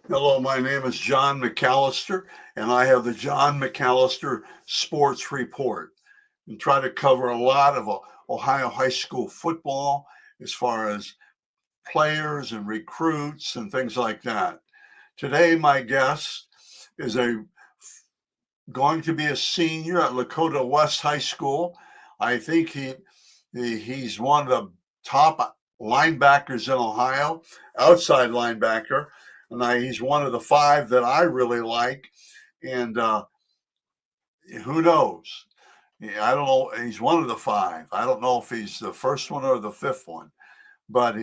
Hello, my name is John McAllister, and I have the John McAllister Sports Report and try to cover a lot of Ohio high school football as far as players and recruits and things like that. Today, my guest is a going to be a senior at Lakota West High School. I think he's one of the top linebackers in Ohio, outside linebacker, and he's one of the five that I really like. And who knows? Yeah, I don't know. He's one of the five. I don't know if he's the first one or the fifth one, but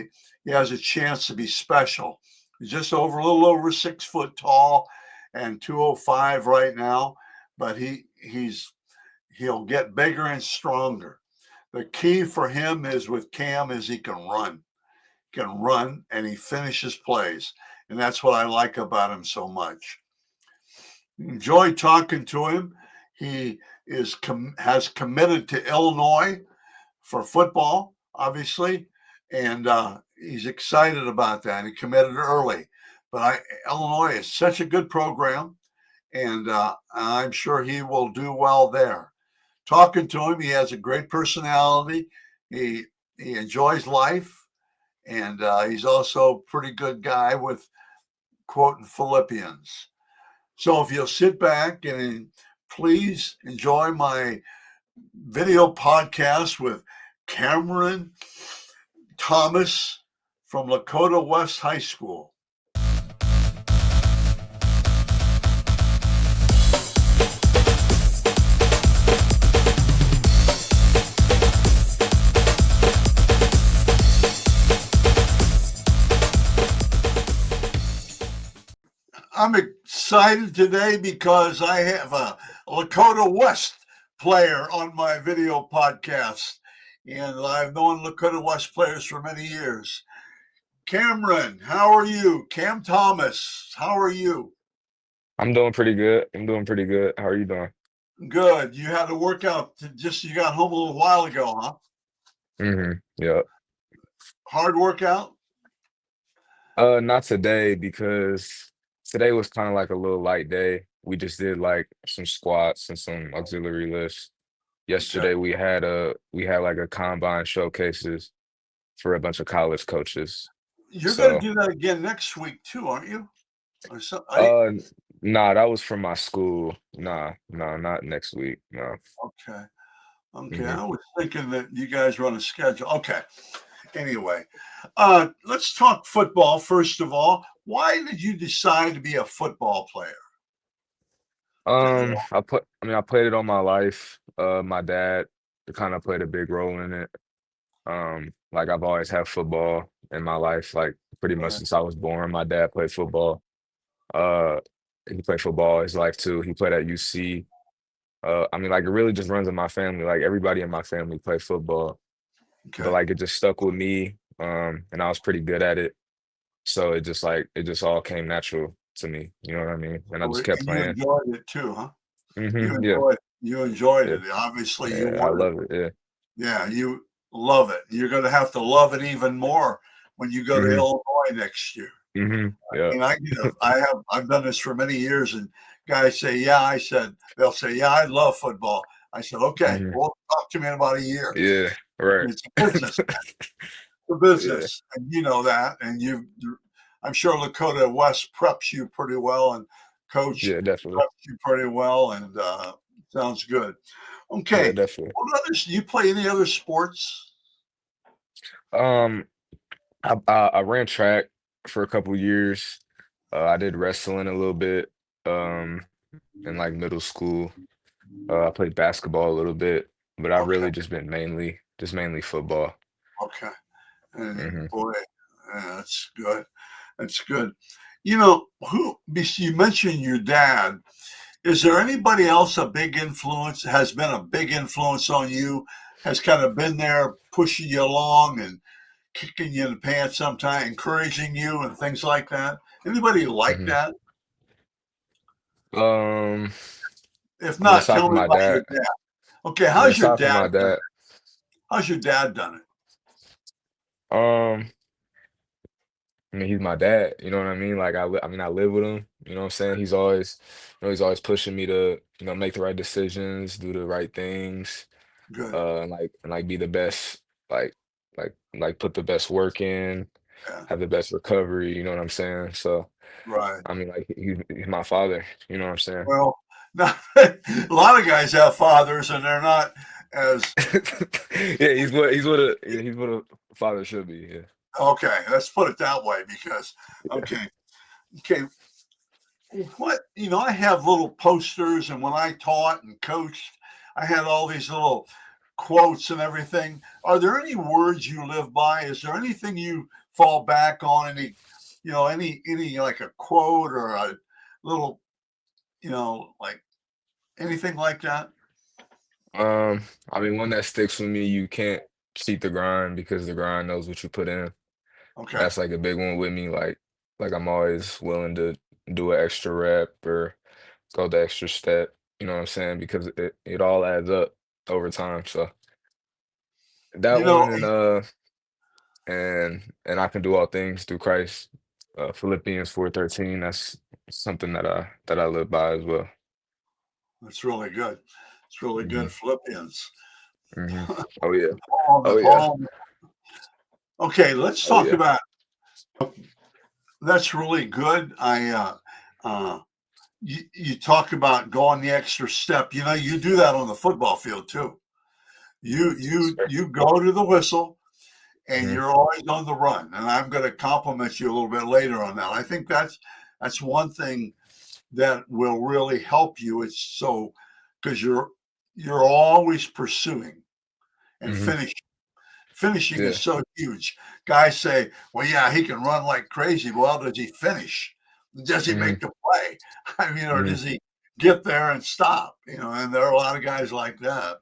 he has a chance to be special. He's just over a little over 6 foot tall and 205 right now, but he'll get bigger and stronger. The key for him is with Cam is he can run. He can run and he finishes plays. And that's what I like about him so much. Enjoy talking to him. He has committed to Illinois for football, obviously, and he's excited about that. He committed early, but Illinois is such a good program, and I'm sure he will do well there. Talking to him, he has a great personality. He he enjoys life, and he's also a pretty good guy with quoting Philippians. So if you'll sit back and please enjoy my video podcast with Cameron Thomas from Lakota West High School. I'm excited today because I have a Lakota West player on my video podcast, and I've known Lakota West players for many years. Cameron, how are you? Cam Thomas, how are you? I'm doing pretty good. I'm doing pretty good. How are you doing? Good. You had a workout you got home a little while ago, huh? Yeah. Hard workout? Not today because today was kind of like a little light day. We just did like some squats and some auxiliary lifts. Okay. Yesterday we had like a combine showcases for a bunch of college coaches. You're going to So, do that again next week too, aren't you? Or so, uh, nah, that was from my school. Nah, not next week. No. okay. Okay. hmm I was thinking that you guys were on a schedule. Okay. Anyway, let's talk football first of all. Why did you decide to be a football player? I played it all my life. My dad kind of played a big role in it. Like I've always had football in my life, like pretty much Okay. since I was born. My dad played football. Uh, he played football his life too. He played at UC. Like it really just runs in my family. Like everybody in my family played football, but Okay. like it just stuck with me. And I was pretty good at it. So it just all came natural to me. You know what I mean? And I So just kept you playing. enjoyed it too, huh? Yeah, You enjoyed yeah, it. Obviously, you yeah. I wanted. love it. Yeah. Yeah, you love it. You're going to have to love it even more when you go to hmm Illinois next year. Yeah. I've done this for many years, and guys say, "Yeah," they'll say, "Yeah, I love football." I said, "Okay, hmm well, talk to me in about a year." Yeah. Right. It's a business, the Yeah. business, and you know that, and I'm sure Lakota West preps you pretty well, and coach Yeah, definitely. preps you pretty well, and sounds good. Yeah, Okay, definitely. what others? Do you play any other sports? Um, I ran track for a couple years. I did wrestling a little bit in like middle school. I played basketball a little bit, but I've Okay, really just mainly football. okay, and hmm boy, that's good. That's good. You know, you mentioned your dad. Is there anybody else a big influence has been a big influence on you? Has kind of been there pushing you along and kicking you in the pants sometimes, encouraging you and things like that? Anybody like hmm that? Um, If I mean, not, aside tell from me my about dad, your dad. Okay, I mean, how's your aside from dad my done dad, it? How's your dad done it? um, I mean, he's my dad, you know what I mean? Like I mean, I live with him, you know what I'm saying? He's always, he's always pushing me to, make the right decisions, do the right things, Good. and like be the best, like like put the best work in, Yeah. have the best recovery, you know what I'm saying? So, Right. I mean, like he's my father, you know what I'm saying? Well, not, a lot of guys have fathers, and they're not as Yeah, he's what a father should be, yeah. okay. Let's put it that way, because okay, okay. What I have little posters, and when I taught and coached, I had all these little quotes and everything. Are there any words you live by? Is there anything you fall back on? Any like a quote or a little, like anything like that? Um, I mean, one that sticks with me, you can't cheat the grind because the grind knows what you put in. Okay. That's like a big one with me. Like I'm always willing to do an extra rep or go the extra step, you know what I'm saying? Because it all adds up over time. So that You know, one and I can do all things through Christ. Philippians 4:13, that's something that I live by as well. it's really good. It's really Hmm. good. Philippians. Hmm. Oh yeah. Paul, Oh yeah. Paul. Okay, let's Oh talk yeah. about that's really good. Uh, you talk about going the extra step. You do that on the football field too. You you Sure. you go to the whistle, and Hmm. you're always on the run. And I'm going to compliment you a little bit later on that. I think that's one thing that will really help you. It's so because you're always pursuing and Hmm. finishing. Finishing is Yeah. so huge. Guys say, "Well, yeah, he can run like crazy." Well, does he finish? Does he Hmm. make the play? I mean, or Hmm. does he get there and stop? And there are a lot of guys like that.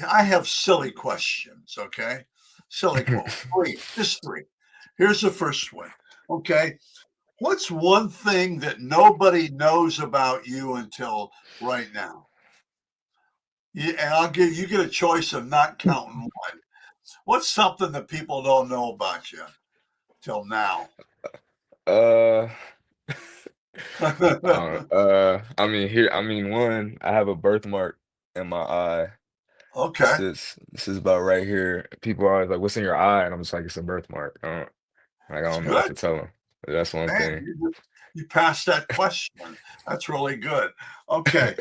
I have silly questions, okay? Silly quote. Three, just three. Here's the first one. Okay. What's one thing that nobody knows about you until right now? And I'll give you get a choice of not counting one. What's something that people don't know about you till now? Uh, I mean, one, I have a birthmark in my eye. Okay, This is about right here. People are always like, "What's in your eye?" And I'm just like, "It's a birthmark." I it's don't know what good, to tell them. That's one man. thing. You passed that question. That's really good. Okay.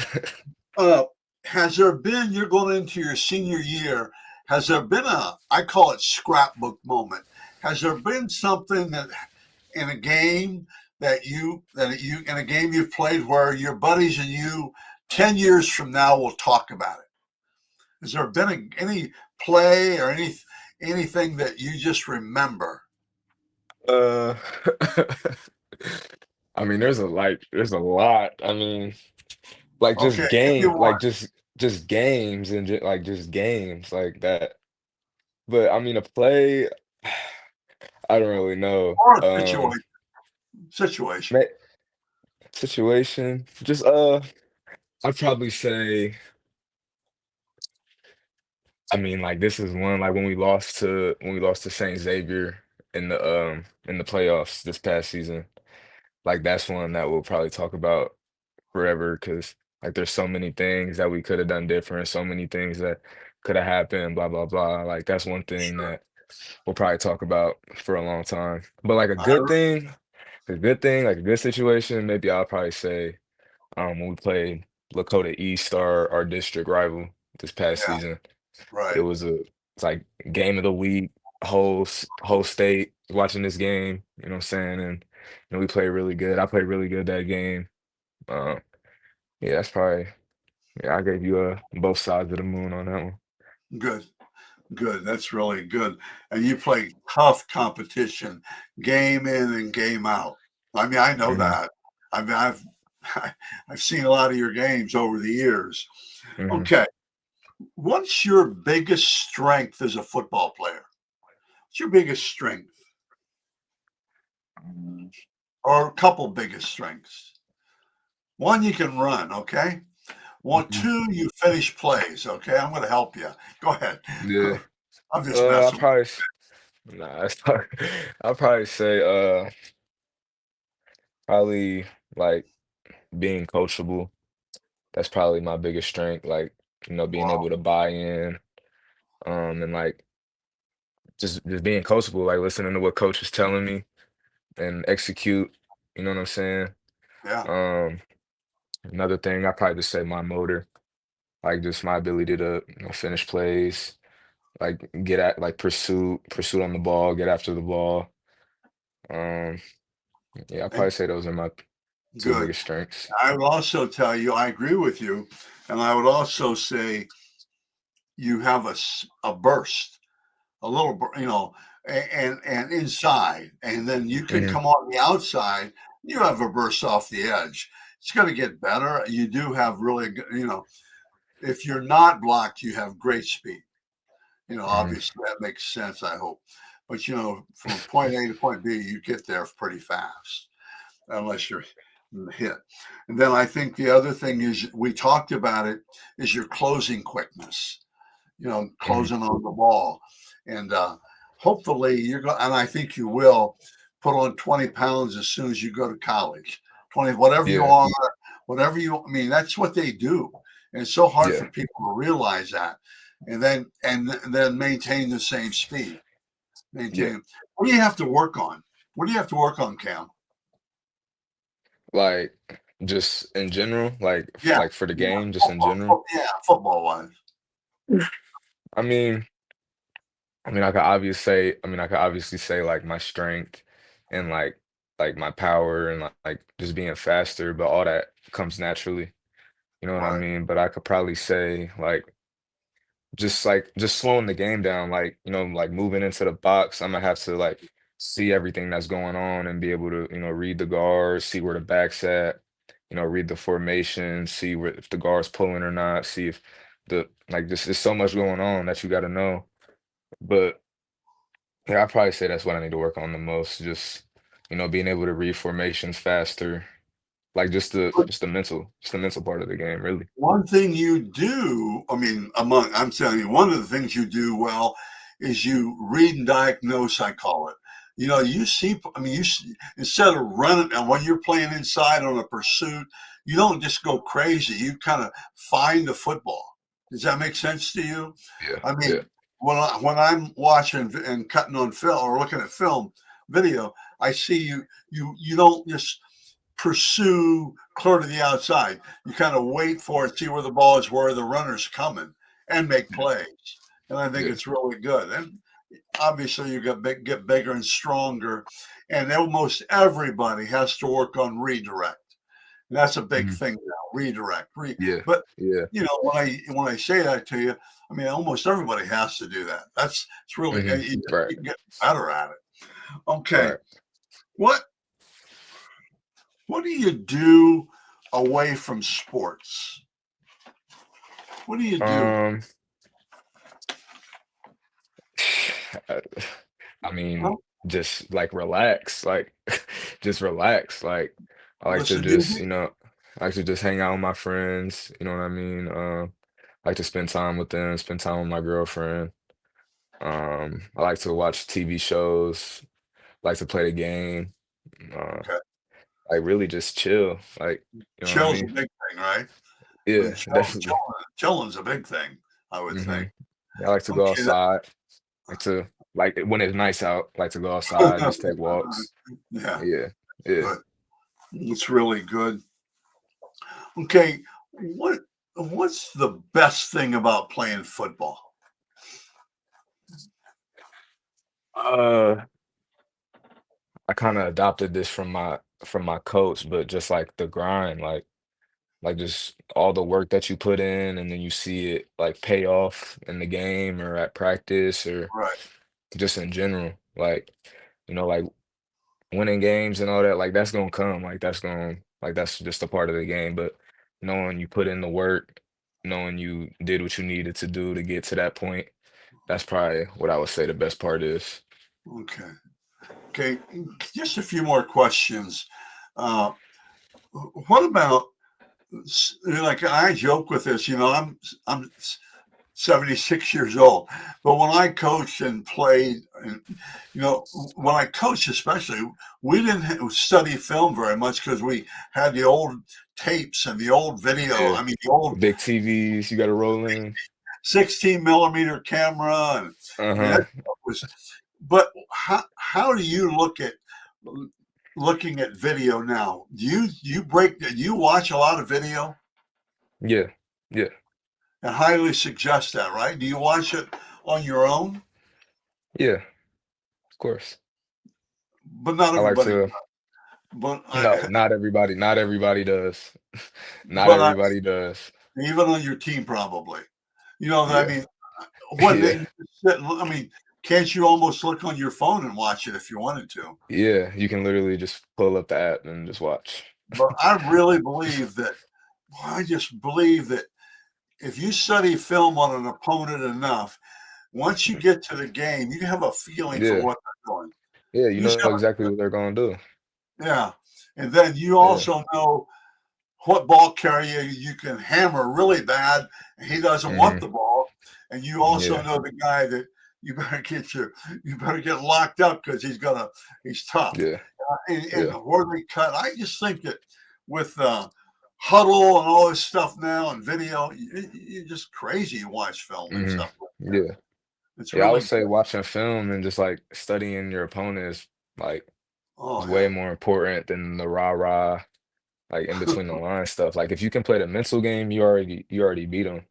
Uh, has there been, you're going into your senior year, has there been I call it scrapbook moment. Has there been something that in a game in a game you've played where your buddies and you 10 years from now will talk about it? Has there been any play or anything that you just remember? Uh, I mean, there's a lot. I mean, like Okay, just give me game, one. like just games and just games like that. But I mean, a play, I don't really know. Or a situation. Ma- Situation, just I'd probably say, I mean, like this is one like when we lost to Saint Xavier in the playoffs this past season. Like that's one that we'll probably talk about forever because like there's so many things that we could have done different, so many things that could have happened, blah blah blah. Like that's one thing Sure. that we'll probably talk about for a long time. But like I, like a good situation, maybe I'll probably say when we played Lakota East, our district rival this past yeah, season. It right. was it's like game of the week, whole state watching this game, you know what I'm saying? And we played really good. I played really good that game. Um, yeah, that's probably yeah, I gave you both sides of the moon on that one. Good. Good. That's really good. And you play tough competition, game in and game out. I mean, I know Hmm. that. I mean, I've seen a lot of your games over the years. Hmm. Okay. What's your biggest strength as a football player? What's your biggest strength or a couple biggest strengths? One, you can run. Okay. One, Hmm. two, you finish plays. Okay. I'm going to help you. Go ahead. Yeah. I'm just I'll messing. probably nah, it's I'll probably say Probably like being coachable. That's probably my biggest strength. Like, being Wow. able to buy in, and like just being coachable, like listening to what coach is telling me and execute. You know what I'm saying? Yeah. Um, Another thing, I probably just say my motor, like just my ability to finish plays, like get at like pursuit on the ball, get after the ball. Um, yeah, I And probably say those are my two good. biggest strengths. I would also tell you, I agree with you. And I would also say you have a burst, a little, and inside, and then you can Hmm. come on the outside. You have a burst off the edge. It's going to get better. You do have really good, if you're not blocked, you have great speed. Hmm. Obviously that makes sense, I hope. But from point A to point B, you get there pretty fast, unless you're hit. And then I think the other thing is we talked about it is your closing quickness, Hmm. closing on the ball. And hopefully you're going, and I think you will put on 20 pounds as soon as you go to college. 20, whatever you Yeah, are, I mean, that's what they do. And it's so hard for yeah. people to realize that. And then maintain the same speed. Yeah. Maintain. What do you have to work on? What do you have to work on, Cam? Like just in general, like Yeah, like for the yeah, game, just in general. yeah, football wise. I mean, I could obviously say like my strength and like my power and like just being faster, but all that comes naturally. You know what I Right. mean? But I could probably say just slowing the game down, like, like moving into the box, I'm gonna have to like see everything that's going on and be able to, read the guards, see where the back's at, read the formation, see where if the guard's pulling or not, see if the like just there's so much going on that you gotta know. But yeah, I'd probably say that's what I need to work on the most. Just, being able to read formations faster. Like just the mental part of the game, really. One thing you do, I mean, I'm telling you, one of the things you do well is you read and diagnose, I call it. You see, I mean, instead of running, and when you're playing inside on a pursuit, you don't just go crazy. You kind of find the football. Does that make sense to you? Yeah, I yeah. mean, when I'm watching and cutting on film or looking at video, I see you don't just pursue clear to the outside. You kind of wait for it, see where the ball is, where the runner's coming, and make Yeah, plays. And I think yeah. it's really good. And obviously, you get bigger and stronger, and almost everybody has to work on redirect. And that's a big Mhm. thing now. Redirect. Yeah, But yeah. when I say that to you, I mean almost everybody has to do that. It's really Hmm. you Right, get better at it. Okay, right. what what do you do away from sports? What do you do? Um, I I mean, Well, just like relax, like just relax. Like I like to listen to just, music? I like to just hang out with my friends, you know what I mean? I like to spend time with them, spend time with my girlfriend. I like to watch TV shows, like to play the game, uh, Okay. like really just chill, like, you know what I Chill's a mean? big thing, right? I mean, Yeah, definitely. chilling's a big thing, I would Hmm. think. I like to go Okay. outside, like to like when it's nice out, like to go outside, just take walks. Yeah, Yeah, yeah. good. It's really good. Okay. What's the best thing about playing football? Uh, I kind of adopted this from my coach, but just like the grind, like just all the work that you put in, and then you see it like pay off in the game or at practice or Right. just in general. Like winning games and all that, like that's gonna come. That's just a part of the game. But knowing you put in the work, knowing you did what you needed to do to get to that point, that's probably what I would say the best part is. Okay. Okay. Just a few more questions. Uh, what about like I joke with this? I'm 76 years old. But when I coached and played, and, when I coached especially, we didn't study film very much because we had the old tapes and the old video. Yeah. I mean, the old Big TVs you got to roll in. 16 millimeter camera. And I mean, that Uh-huh. stuff was, but how do you look at looking at video now? Do you watch a lot of video? Yeah. Yeah. And highly suggest that, right? Do you watch it on your own? Yeah. Of course. But not I like everybody. to But No, I, not everybody does. Not but I, everybody does. even on your team, probably. I Yeah. mean, when Yeah. they sit, I mean, can't you almost look on your phone and watch it if you wanted to? Yeah. You can literally just pull up the app and just watch. But I really believe that. I just believe that if you study film on an opponent enough, once you get to the game, you have a feeling for Yeah. what they're doing. Yeah, you You just know have, exactly what they're gonna do. yeah, and then you Yeah. also know what ball carrier you can hammer really bad, and he doesn't want Hmm. the ball, and you also Yeah. know the guy that you better get locked up because he's tough, Yeah. and Yeah. where they cut. I just think that with huddle and all this stuff now and video, you're just crazy. You watch film and Hmm. stuff like that. Yeah. It's Yeah, I really would good. say watching film and just like studying your opponent like Oh is way yeah, more important than the rah-rah, like in between the line stuff. Like if you can play the mental game, you already beat them.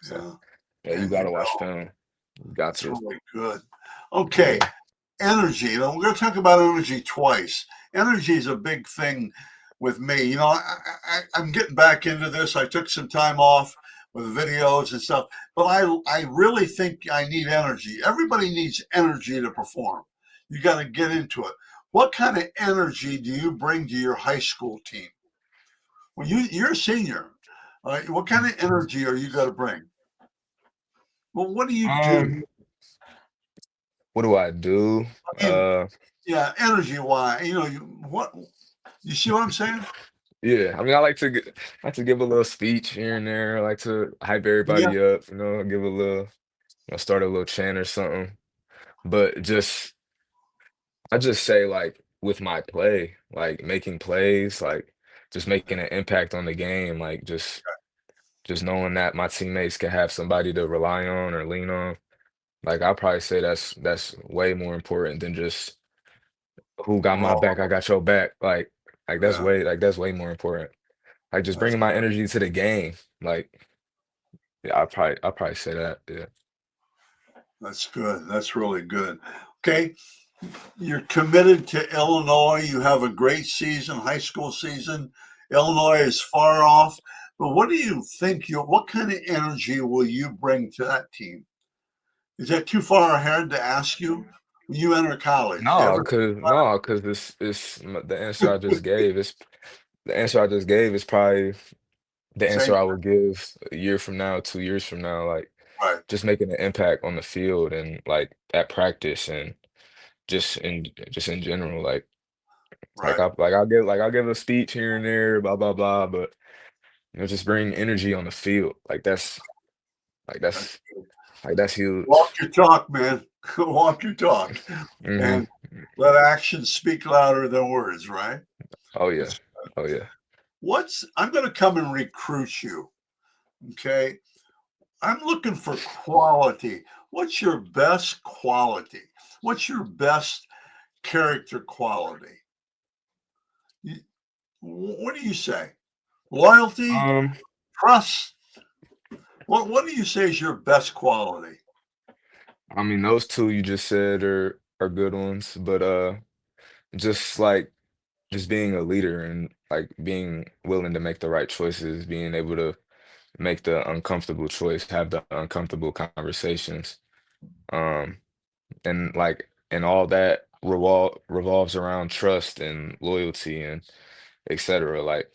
So yeah, yeah, you and you gotta watch know film. You got it's to. really good. Okay, Yeah. energy. We're going to talk about energy twice. Energy is a big thing with me. I'm getting back into this. I took some time off with videos and stuff, but I really think I need energy. Everybody needs energy to perform. You got to get into it. What kind of energy do you bring to your high school team? When you're a senior, what kind of energy are you going to bring? Well, what do you do? Um, what do I do? I mean, Uh, yeah, energy wise, you see what I'm saying? yeah. I mean, I like to give a little speech here and there. I like to hype Yeah, everybody up. Give a little, start a little chant or something. But I just say like with my play, like making plays, like just making an impact on the game, like just knowing that my teammates can have somebody to rely on or lean on. Like I'll probably say that's way more important than just who got my back, I oh, got your back. Like yeah, that's way more important. Like just that's bringing my energy to the game. Like yeah, I'll probably say that. Yeah. that's good. That's really good. Okay, you're committed to Illinois. You have a great season, high school season. Illinois is far off, but what do you think? What kind of energy will you bring to that team? Is that too far ahead to ask you? When you enter college, you ever? No, cause the answer I just gave. The answer I just gave is probably the Same, answer I would give a year from now, 2 years from now. Like right, just making an impact on the field and like at practice and just in general. right. I'll give a speech here and there, blah blah blah, but just bring energy on the field. Like That's that's good. that's Walk huge. your talk, man. Walk your talk, Hmm. and let actions speak louder than words. Right? Oh yeah. That's Oh yeah. what's. I'm going to come and recruit you. Okay. I'm looking for quality. What's your best quality? What's your best character quality? You, what do you say? Loyalty, Um, trust. What do you say is your best quality? I mean those two you just said are good ones, but just like just being a leader and like being willing to make the right choices, being able to make the uncomfortable choice, have the uncomfortable conversations. Um, and all that revolves around trust and loyalty and etc. Like,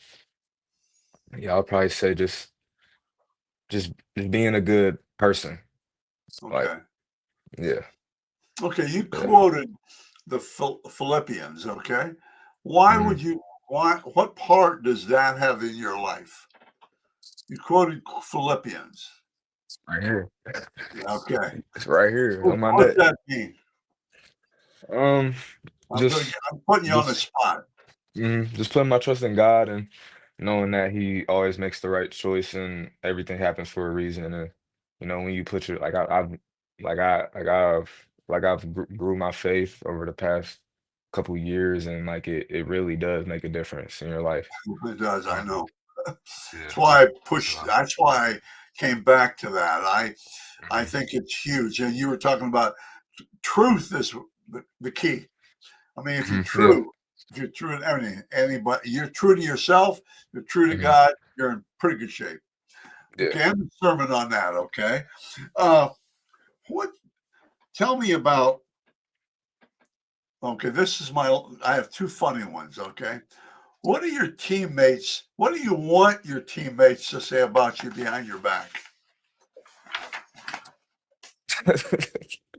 yeah, I'll probably say just being a good person. Like, Okay. yeah, Okay. You yeah. quoted the Philippians. Okay. Why Mhm. would you? Why? What part does that have in your life? You quoted Philippians. Right here. Okay. It's right here on my What's neck. that mean? Um, just I'm putting you on the just spot. just putting my trust in God and knowing that He always makes the right choice and everything happens for a reason. And when you put your I've grew my faith over the past couple years, and like it really does make a difference in your life. It does, I Um, know. yeah. That's why I pushed. So, That's why I came back to that. I mhm, think it's huge. And you were talking about truth is the key. I mean, yeah, if you're true in everything, anybody, you're true to yourself, you're true to mhm, God, you're in pretty good shape. yeah. Okay, I'm a sermon on that. Okay, uh, what? Tell me about. Okay, this is my. I have two funny ones. Okay, what are your teammates? What do you want your teammates to say about you behind your back?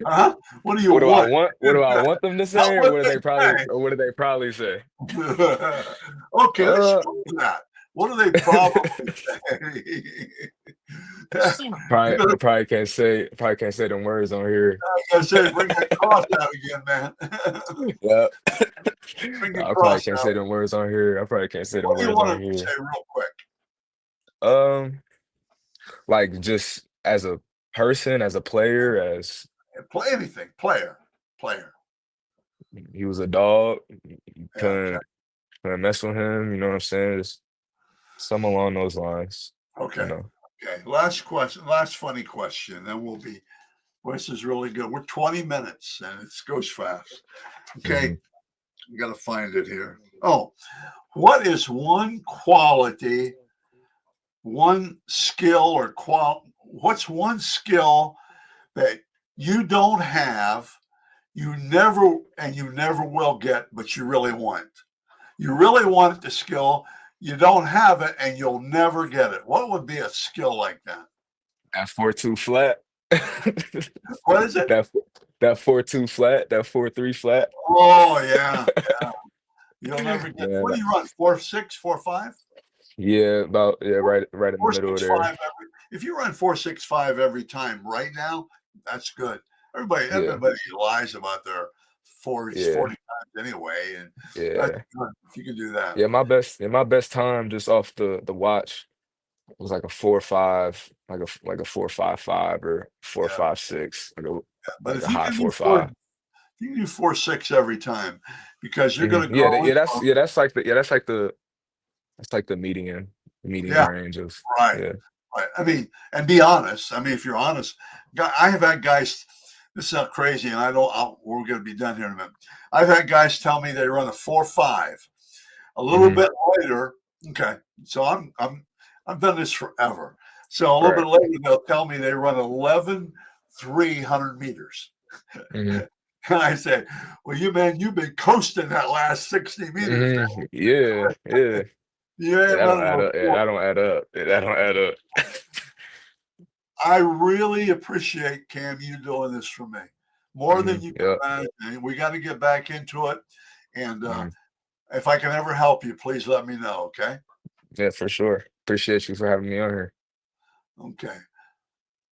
Huh? What do you What do I want? want? What do I want them to Not say, or what they say. what do they probably say? Okay, let's Uh, go to that. What do they probably say? You better probably can't say them words on here. I say, bring that cross out again, man. Yeah. Bring your I probably cross can't say out. them words on here. I probably can't say them What do you words want on them to here. say real quick? Um, like just as a person, as a player, as Play anything. Player. he was a dog. You Yeah. Okay. couldn't mess with him. You know what I'm saying? Just some along those lines. You Okay. know. Okay. Last question. Last funny question. Then we'll be. Well, this is really good. We're 20 minutes and it goes fast. Okay. Hmm. You got to find it here. Oh, what is one quality, one skill or what's one skill that you don't have, you never will get, but you really want? You really want the skill, you don't have it, and you'll never get it. What would be a skill like that? That 4-2 flat. What is it? That that 4-2 flat. That 4-3 flat. Oh yeah, you'll never get. Yeah. What do you run? 4.6, 4.5? Yeah. About right in the Four middle of six there. five every. If you run 4.65 every time right now, that's good. Yeah. Everybody lies about their forties Yeah. 40 times anyway, and that's Yeah. good if you can do that. My best time just off the watch was like a 4.5, like a 4.55 or four Yeah, five six, but like if a you high can do 4.5. you can do 4.6 every time because you're going to Yeah, grow and grow. that's like the median Yeah, range of right. yeah. Right. I mean, and be honest. I mean, if you're honest, I have had guys. This is not crazy, and I don't. We're going to be done here in a minute. I've had guys tell me they run a 4.5. A little Hmm. bit later, okay. So I've done this forever. So a little Right. bit later, they'll tell me they run 11 300 meters. Hmm. And I say, well, you've been coasting that last 60 meters, man. Yeah, yeah. You Yeah, ain't that don't running add a up. Yeah, four. that don't add up. Yeah, that don't add up. I really appreciate Cam you doing this for me more than you Yeah. can imagine. We got to get back into it, and Mhm. if I can ever help you, please let me know. Okay. Yeah, for sure. Appreciate you for having me on here. Okay.